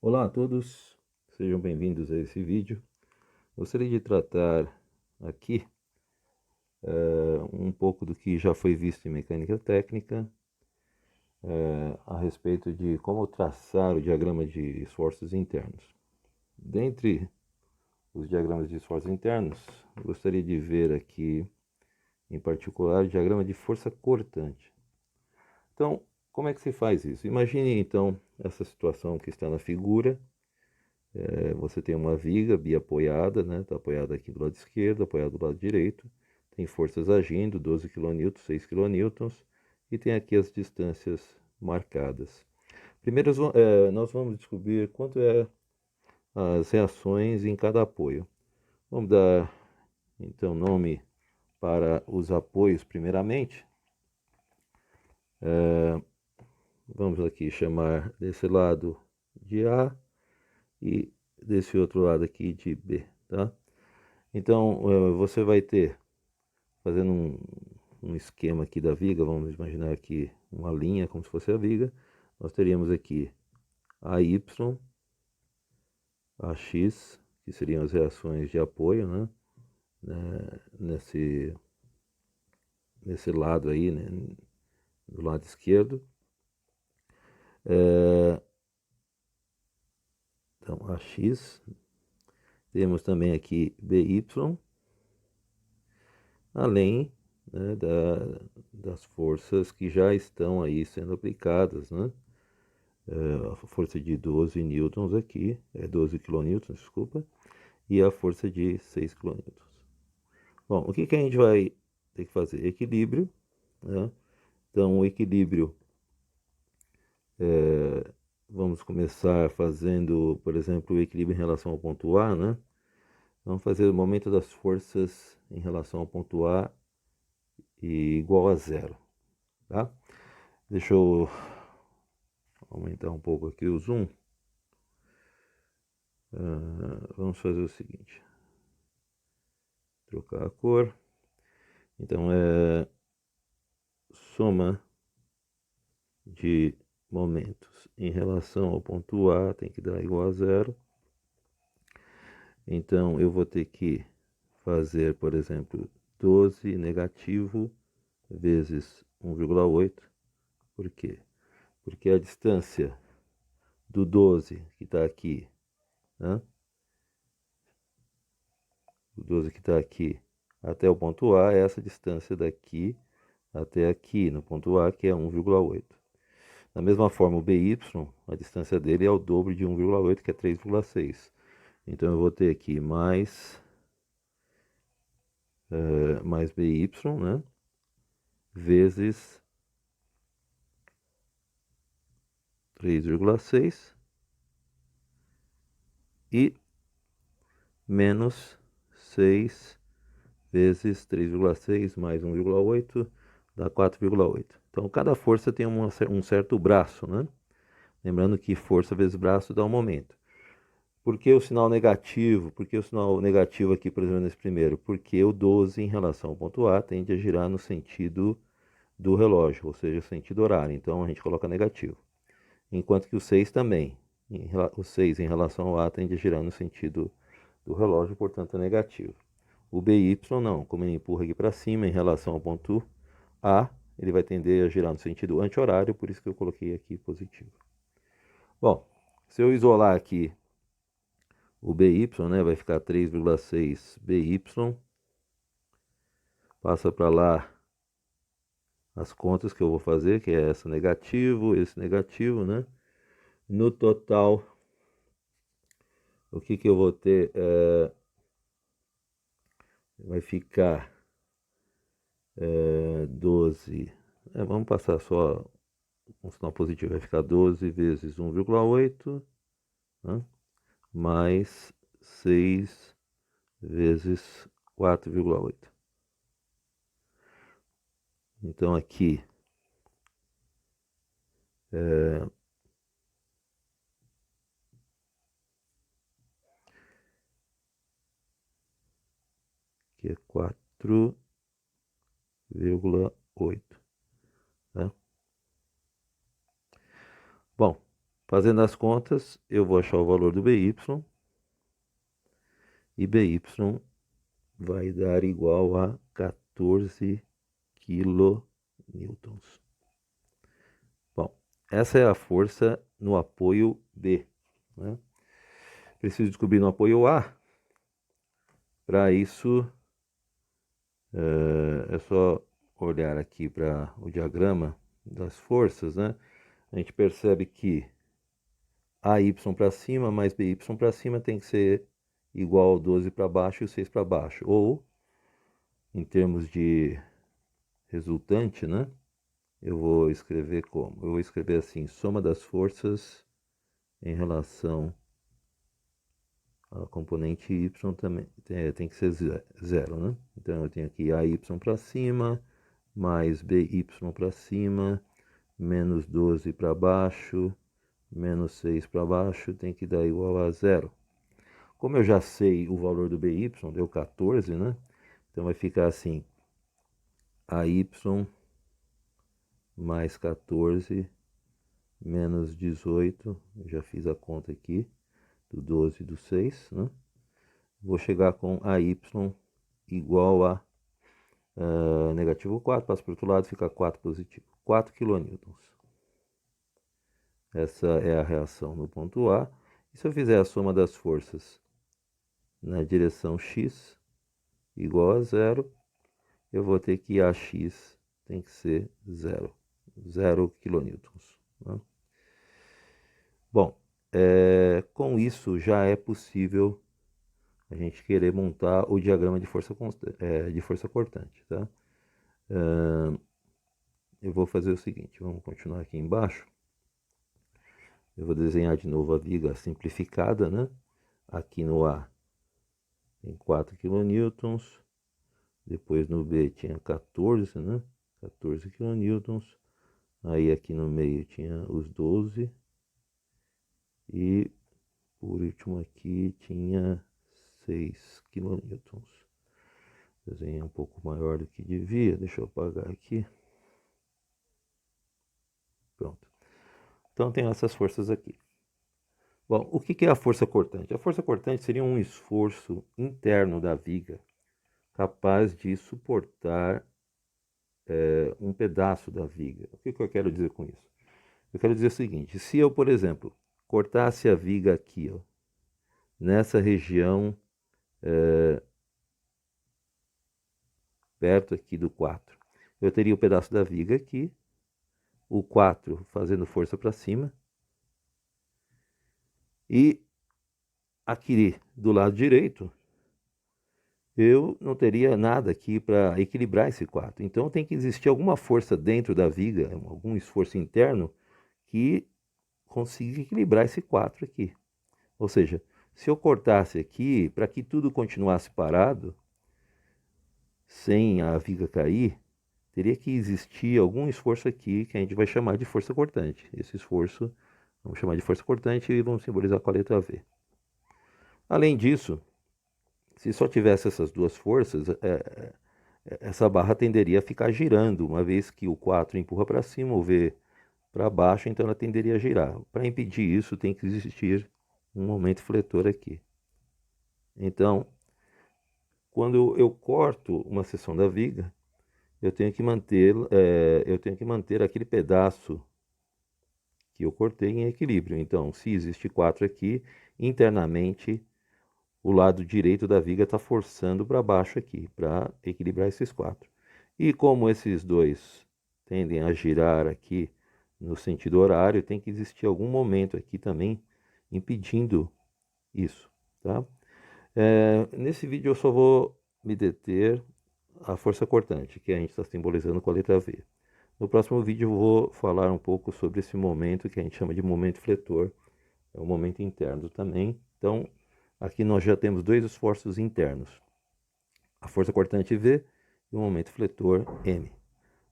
Olá a todos, sejam bem-vindos a esse vídeo. Gostaria de tratar aqui um pouco do que já foi visto em mecânica técnica, a respeito de como traçar o diagrama de esforços internos. Dentre os diagramas de esforços internos, gostaria de ver aqui, em particular, o diagrama de força cortante. Então, como é que se faz isso? Imagine então essa situação que está na figura. Você tem uma viga biapoiada, né? Está apoiada aqui do lado esquerdo, apoiada do lado direito. Tem forças agindo, 12 kN, 6 kN, e tem aqui as distâncias marcadas. Primeiro nós vamos descobrir quanto é as reações em cada apoio. Vamos dar então nome para os apoios primeiramente. Vamos aqui chamar desse lado de A e desse outro lado aqui de B, tá? Então, você vai ter, fazendo um esquema aqui da viga, vamos imaginar aqui uma linha como se fosse a viga, nós teríamos aqui AY, AX, que seriam as reações de apoio, né? Nesse lado aí, né? Do lado esquerdo. Então, AX. Temos também aqui BY, além, né, das forças que já estão aí sendo aplicadas, né? A força de 12 newtons aqui, 12 kilonewtons, desculpa, e a força de 6 kilonewtons. Bom, o que a gente vai ter que fazer? Equilíbrio, né? Então, o equilíbrio, vamos começar fazendo, por exemplo, o equilíbrio em relação ao ponto A, né? Vamos fazer o momento das forças em relação ao ponto A igual a zero, tá? Deixa eu aumentar um pouco aqui o zoom. Vamos fazer o seguinte, trocar a cor. Então, soma de momentos em relação ao ponto A tem que dar igual a zero. Então, eu vou ter que fazer, por exemplo, 12 negativo vezes 1,8. Por quê? Porque a distância do 12 que está aqui, né? O 12 que está aqui até o ponto A é essa distância daqui até aqui no ponto A, que é 1,8. Da mesma forma, o BY, a distância dele é o dobro de 1,8, que é 3,6. Então, eu vou ter aqui mais BY, né? Vezes 3,6 e menos 6 vezes 3,6 mais 1,8 dá 4,8. Então, cada força tem um certo braço, né? Lembrando que força vezes braço dá um momento. Por que o sinal negativo? Por que o sinal negativo aqui, por exemplo, nesse primeiro? Porque o 12 em relação ao ponto A tende a girar no sentido do relógio, ou seja, sentido horário. Então, a gente coloca negativo. Enquanto que o 6 também. O 6 em relação ao A tende a girar no sentido do relógio, portanto é negativo. O BY não, como ele empurra aqui para cima em relação ao ponto A, ele vai tender a girar no sentido anti-horário, por isso que eu coloquei aqui positivo. Bom, se eu isolar aqui o BY, né, vai ficar 3,6 BY, passa para lá as contas que eu vou fazer, que é esse negativo, né? No total, o que eu vou ter vai ficar 12. Vamos passar só um sinal positivo, vai ficar 12 vezes 1,8, né? Mais 6 vezes 4,8. Então aqui que é 4,8. Né? Bom, Fazendo as contas, eu vou achar o valor do BY, e BY vai dar igual a 14 quilonewtons. Bom, essa é a força no apoio B, né? Preciso descobrir no apoio A. Para isso, é só olhar aqui para o diagrama das forças, né? A gente percebe que AY para cima mais BY para cima tem que ser igual ao 12 para baixo e o 6 para baixo. Ou, em termos de resultante, né? Eu vou escrever como? Eu vou escrever assim, soma das forças em relação ao componente Y também tem que ser zero, né? Então eu tenho aqui AY para cima, mais BY para cima, menos 12 para baixo, menos 6 para baixo, tem que dar igual a zero. Como eu já sei o valor do BY, deu 14, né? Então vai ficar assim, AY mais 14 menos 18, eu já fiz a conta aqui, do 12 e do 6, né? Vou chegar com AY igual a negativo 4, passa para o outro lado, fica 4 positivo, 4 quilonewtons. Essa é a reação no ponto A. E se eu fizer a soma das forças na direção x igual a zero, eu vou ter que AX tem que ser zero, 0 quilonewtons, né? Bom, com isso já é possível a gente querer montar o diagrama de força cortante, tá? Eu vou fazer o seguinte, vamos continuar aqui embaixo. Eu vou desenhar de novo a viga simplificada, né? Aqui no A tem 4 quilonewtons, depois no B tinha 14, né? 14 quilonewtons, aí aqui no meio tinha os 12, e por último aqui tinha 6 quilonewtons. Desenhei um pouco maior do que devia, deixa eu apagar aqui. Pronto. Então tem essas forças aqui. Bom, o que é a força cortante? A força cortante seria um esforço interno da viga capaz de suportar um pedaço da viga. O que eu quero dizer com isso? Eu quero dizer o seguinte, se eu, por exemplo, cortasse a viga aqui, ó, nessa região perto aqui do 4, eu teria o pedaço da viga aqui, o 4 fazendo força para cima, e aqui do lado direito eu não teria nada aqui para equilibrar esse 4. Então tem que existir alguma força dentro da viga, algum esforço interno que consiga equilibrar esse 4 aqui. Ou seja, se eu cortasse aqui, para que tudo continuasse parado, sem a viga cair, teria que existir algum esforço aqui que a gente vai chamar de força cortante. Esse esforço vamos chamar de força cortante e vamos simbolizar com a letra V. Além disso, se só tivesse essas duas forças, essa barra tenderia a ficar girando, uma vez que o 4 empurra para cima, o V para baixo, então ela tenderia a girar. Para impedir isso, tem que existir um momento fletor aqui. Então, quando eu corto uma seção da viga, eu tenho que manter aquele pedaço que eu cortei em equilíbrio. Então, se existe 4 aqui, internamente o lado direito da viga está forçando para baixo aqui, para equilibrar esses 4. E como esses dois tendem a girar aqui no sentido horário, tem que existir algum momento aqui também impedindo isso, tá? Nesse vídeo eu só vou me deter à força cortante, que a gente está simbolizando com a letra V. No próximo vídeo eu vou falar um pouco sobre esse momento que a gente chama de momento fletor, é um momento interno também. Então, aqui nós já temos dois esforços internos, a força cortante V e o momento fletor M.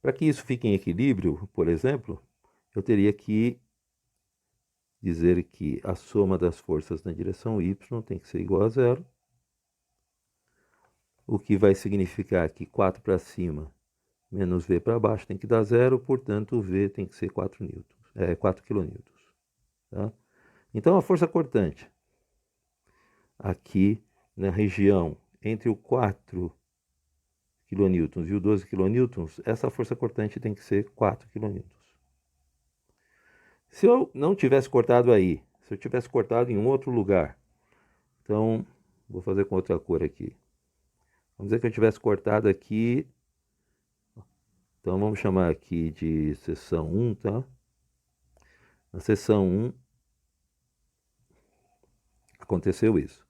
Para que isso fique em equilíbrio, por exemplo, eu teria que dizer que a soma das forças na direção Y tem que ser igual a zero, o que vai significar que 4 para cima menos V para baixo tem que dar zero, portanto o V tem que ser 4 kN. Tá? Então, a força cortante aqui na região entre o 4 kN e o 12 kN, essa força cortante tem que ser 4 kN. Se eu não tivesse cortado aí, se eu tivesse cortado em um outro lugar, então vou fazer com outra cor aqui. Vamos dizer que eu tivesse cortado aqui, então vamos chamar aqui de seção 1, tá? Na seção 1 aconteceu isso.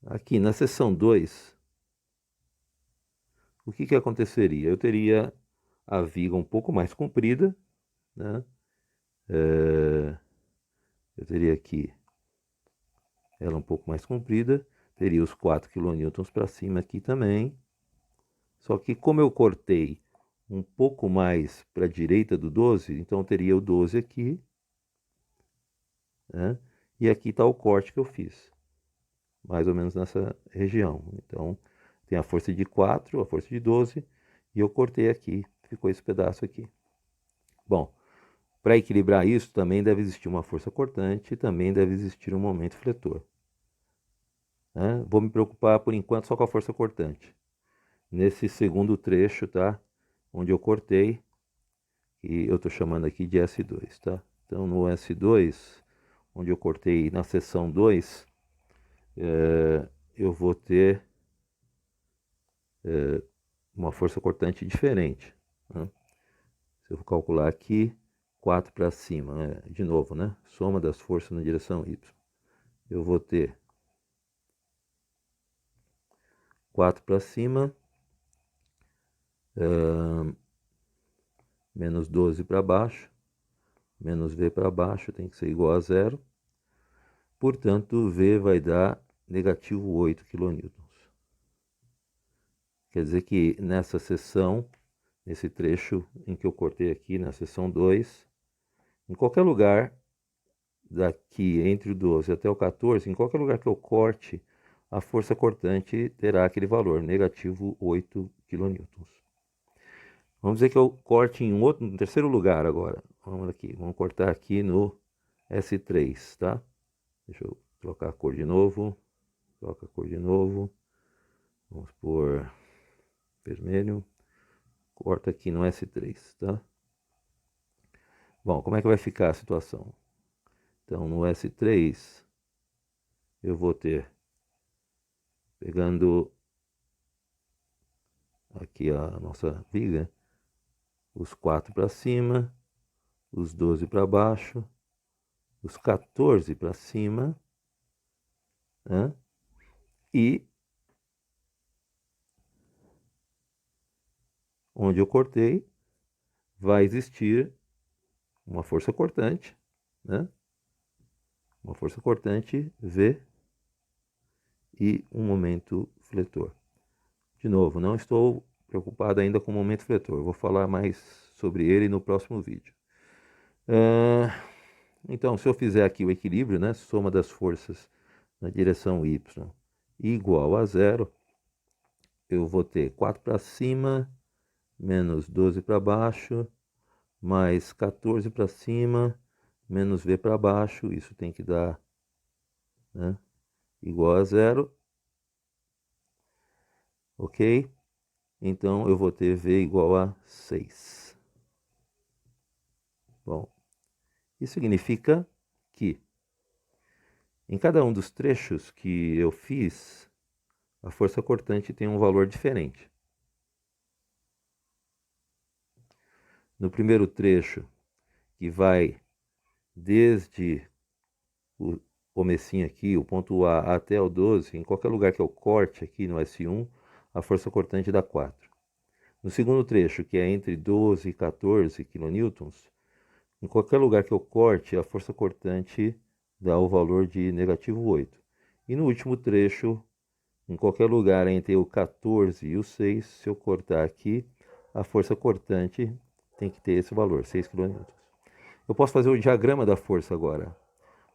Aqui na seção 2, o que aconteceria? Eu teria a viga um pouco mais comprida, né? Eu teria aqui ela um pouco mais comprida, teria os 4 kN para cima aqui também. Só que como eu cortei um pouco mais para a direita do 12, então eu teria o 12 aqui, né? E aqui está o corte que eu fiz, mais ou menos nessa região. Então tem a força de 4, a força de 12, e eu cortei aqui, ficou esse pedaço aqui. Bom, para equilibrar isso também deve existir uma força cortante e também deve existir um momento fletor. Né? Vou me preocupar por enquanto só com a força cortante. Nesse segundo trecho, tá? Onde eu cortei, e eu estou chamando aqui de S2, tá? Então no S2, onde eu cortei na seção 2, eu vou ter uma força cortante diferente. Né? Se eu calcular aqui, 4 para cima, né? De novo, né? Soma das forças na direção Y. Eu vou ter 4 para cima, menos 12 para baixo, menos V para baixo, tem que ser igual a zero. Portanto, V vai dar negativo 8 kN. Quer dizer que nessa seção, nesse trecho em que eu cortei aqui, na seção 2, em qualquer lugar daqui entre o 12 até o 14, em qualquer lugar que eu corte, a força cortante terá aquele valor, negativo 8 kN. Vamos dizer que eu corte em outro, no terceiro lugar agora. Vamos aqui, vamos cortar aqui no S3, tá? Deixa eu trocar a cor de novo. Troca a cor de novo. Vamos por vermelho. Corta aqui no S3, tá? Bom, como é que vai ficar a situação? Então, no S3, eu vou ter, pegando aqui a nossa viga, os 4 para cima, os 12 para baixo, os 14 para cima, né? E onde eu cortei, vai existir uma força cortante, né? Uma força cortante V e um momento fletor. De novo, não estou preocupado ainda com o momento fletor. Vou falar mais sobre ele no próximo vídeo. Então, se eu fizer aqui o equilíbrio, né, soma das forças na direção Y igual a zero, eu vou ter 4 para cima, menos 12 para baixo, mais 14 para cima, menos V para baixo. Isso tem que dar, né, igual a zero. Ok? Então, eu vou ter V igual a 6. Bom, isso significa que em cada um dos trechos que eu fiz, a força cortante tem um valor diferente. No primeiro trecho, que vai desde o comecinho aqui, o ponto A até o 12, em qualquer lugar que eu corte aqui no S1, a força cortante dá 4. No segundo trecho, que é entre 12 e 14 kN, em qualquer lugar que eu corte, a força cortante dá o valor de negativo 8. E no último trecho, em qualquer lugar entre o 14 e o 6, se eu cortar aqui, a força cortante tem que ter esse valor, 6 kN. Eu posso fazer o diagrama da força agora.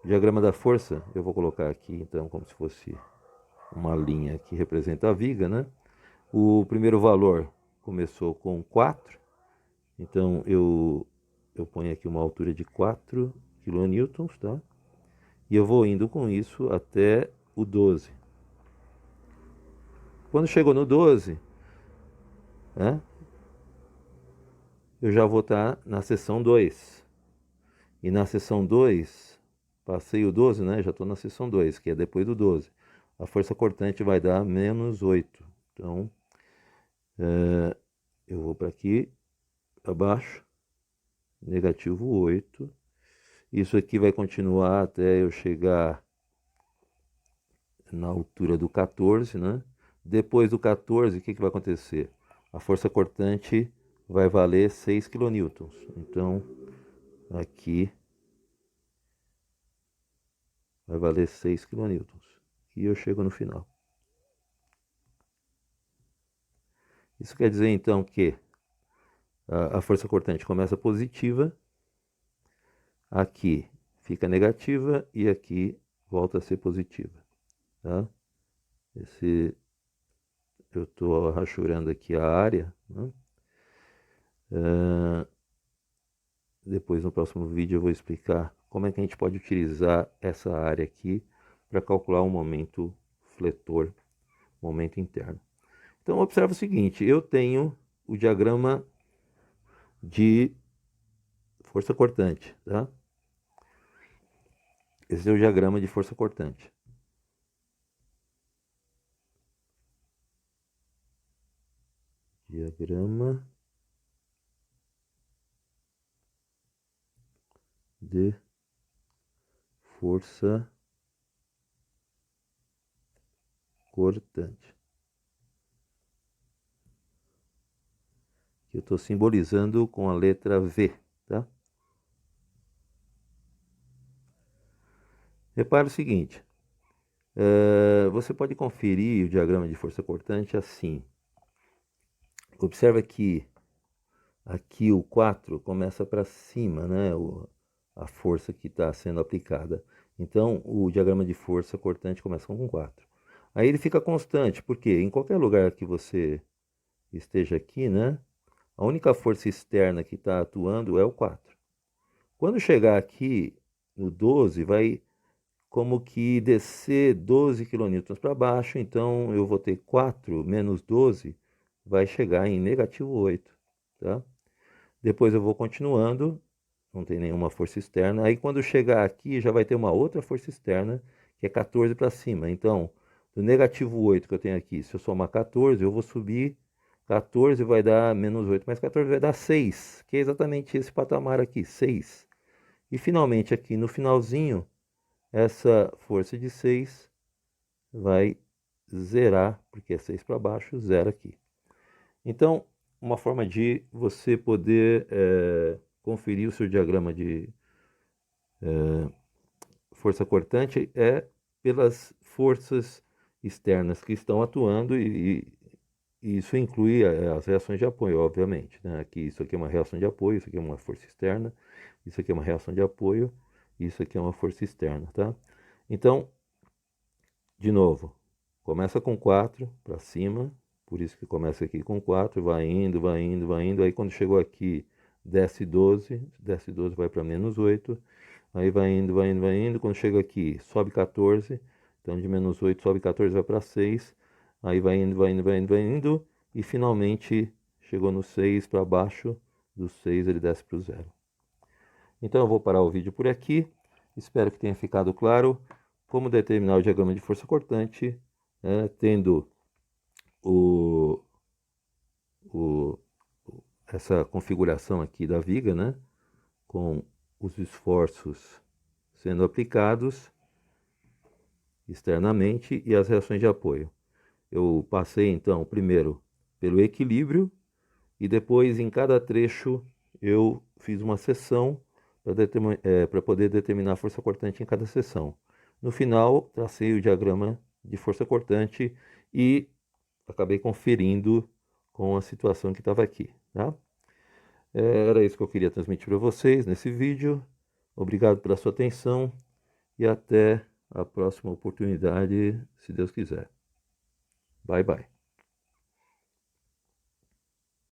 O diagrama da força, eu vou colocar aqui, então, como se fosse uma linha que representa a viga, né? O primeiro valor começou com 4, então eu ponho aqui uma altura de 4 quilonewtons, tá? E eu vou indo com isso até o 12. Quando chegou no 12, né, eu já vou estar na seção 2. E na seção 2, passei o 12, né? Já estou na seção 2, que é depois do 12. A força cortante vai dar menos 8. Então, eu vou para aqui, para baixo, negativo 8. Isso aqui vai continuar até eu chegar na altura do 14, né? Depois do 14, o que vai acontecer? A força cortante vai valer 6 quilonewtons. Então, aqui vai valer 6 quilonewtons. E eu chego no final. Isso quer dizer, então, que a força cortante começa positiva, aqui fica negativa e aqui volta a ser positiva. Tá? Eu estou rachurando aqui a área, né? Depois, no próximo vídeo, eu vou explicar como é que a gente pode utilizar essa área aqui para calcular o momento fletor, momento interno. Então, observa o seguinte, eu tenho o diagrama de força cortante, tá? Esse é o diagrama de força cortante. Diagrama de força cortante. Que eu estou simbolizando com a letra V, tá? Repara o seguinte, você pode conferir o diagrama de força cortante assim. Observa que aqui o 4 começa para cima, né? A força que está sendo aplicada. Então, o diagrama de força cortante começa com 4. Aí ele fica constante, porque em qualquer lugar que você esteja aqui, né? A única força externa que está atuando é o 4. Quando chegar aqui no 12, vai como que descer 12 quilonewtons para baixo, então eu vou ter 4 menos 12, vai chegar em negativo 8, tá? Depois eu vou continuando, não tem nenhuma força externa. Aí quando chegar aqui já vai ter uma outra força externa, que é 14 para cima. Então, do negativo 8 que eu tenho aqui, se eu somar 14, eu vou subir, 14 vai dar menos 8, mas 14 vai dar 6, que é exatamente esse patamar aqui, 6. E finalmente aqui no finalzinho, essa força de 6 vai zerar, porque é 6 para baixo, zero aqui. Então, uma forma de você poder conferir o seu diagrama de força cortante é pelas forças externas que estão atuando e isso inclui as reações de apoio, obviamente, né? Aqui, isso aqui é uma reação de apoio, isso aqui é uma força externa, isso aqui é uma reação de apoio, isso aqui é uma força externa, tá? Então, de novo, começa com 4 para cima, por isso que começa aqui com 4, vai indo, vai indo, vai indo. Aí quando chegou aqui, desce 12 vai para menos 8. Aí vai indo, vai indo, vai indo. Quando chega aqui, sobe 14. Então de menos 8 sobe 14, vai para 6. Aí vai indo, vai indo, vai indo, vai indo. E finalmente chegou no 6 para baixo. Do 6 ele desce para o 0. Então eu vou parar o vídeo por aqui. Espero que tenha ficado claro como determinar o diagrama de força cortante, tendo o, o, essa configuração aqui da viga, né, com os esforços sendo aplicados externamente e as reações de apoio. Eu passei então primeiro pelo equilíbrio e depois em cada trecho eu fiz uma seção para poder determinar a força cortante em cada seção. No final, tracei o diagrama de força cortante e acabei conferindo com a situação que estava aqui. Tá? Era isso que eu queria transmitir para vocês nesse vídeo. Obrigado pela sua atenção e até a próxima oportunidade, se Deus quiser. Bye, bye.